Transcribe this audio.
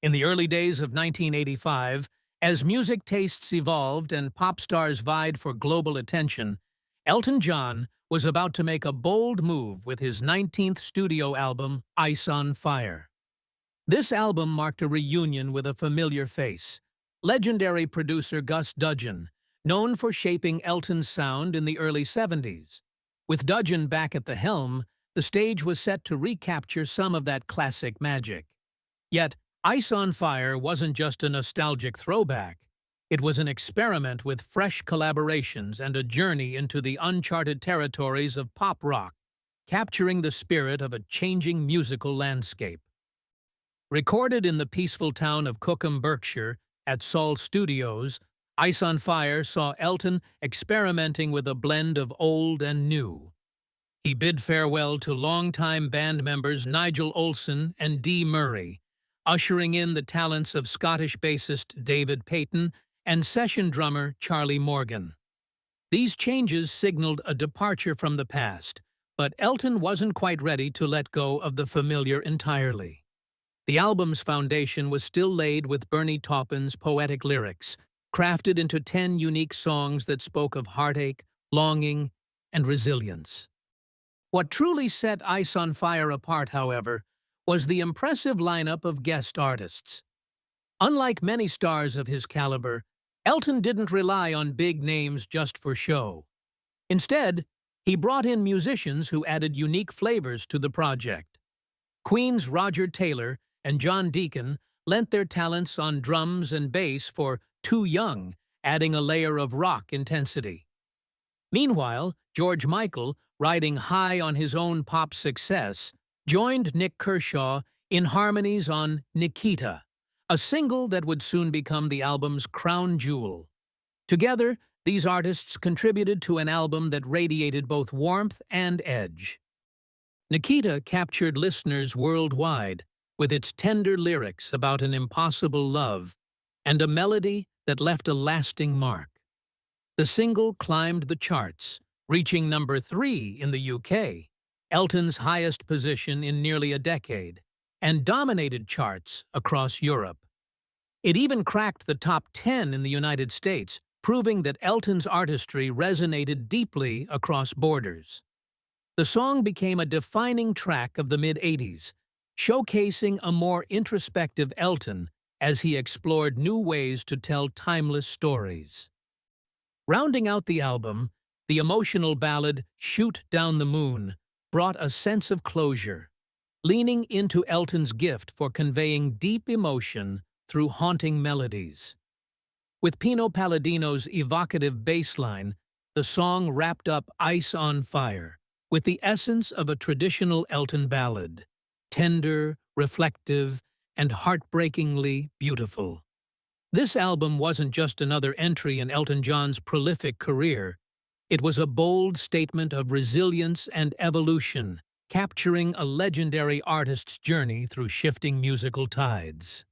In the early days of 1985, as music tastes evolved and pop stars vied for global attention, Elton John was about to make a bold move with his 19th studio album, Ice on Fire. This album marked a reunion with a familiar face, legendary producer Gus Dudgeon, known for shaping Elton's sound in the early 70s. With Dudgeon back at the helm, the stage was set to recapture some of that classic magic. Yet, Ice on Fire wasn't just a nostalgic throwback. It was an experiment with fresh collaborations and a journey into the uncharted territories of pop rock, capturing the spirit of a changing musical landscape. Recorded in the peaceful town of Cookham, Berkshire, at Saul Studios, Ice on Fire saw Elton experimenting with a blend of old and new. He bid farewell to longtime band members Nigel Olsson and Dee Murray, ushering in the talents of Scottish bassist David Payton and session drummer Charlie Morgan. These changes signaled a departure from the past, but Elton wasn't quite ready to let go of the familiar entirely. The album's foundation was still laid with Bernie Taupin's poetic lyrics, crafted into 10 unique songs that spoke of heartache, longing, and resilience. What truly set Ice on Fire apart, however, was the impressive lineup of guest artists. Unlike many stars of his caliber, Elton didn't rely on big names just for show. Instead, he brought in musicians who added unique flavors to the project. Queen's Roger Taylor and John Deacon lent their talents on drums and bass for Too Young, adding a layer of rock intensity. Meanwhile, George Michael, riding high on his own pop success, joined Nick Kershaw in harmonies on Nikita, a single that would soon become the album's crown jewel. Together, these artists contributed to an album that radiated both warmth and edge. Nikita captured listeners worldwide with its tender lyrics about an impossible love and a melody that left a lasting mark. The single climbed the charts, reaching number 3 in the UK, Elton's highest position in nearly a decade, and dominated charts across Europe. It even cracked the top 10 in the United States, proving that Elton's artistry resonated deeply across borders. The song became a defining track of the mid-'80s, showcasing a more introspective Elton as he explored new ways to tell timeless stories. Rounding out the album, the emotional ballad Shoot Down the Moon brought a sense of closure, leaning into Elton's gift for conveying deep emotion through haunting melodies. With Pino Palladino's evocative bass line, the song wrapped up Ice on Fire with the essence of a traditional Elton ballad, tender, reflective, and heartbreakingly beautiful. This album wasn't just another entry in Elton John's prolific career. It was a bold statement of resilience and evolution, capturing a legendary artist's journey through shifting musical tides.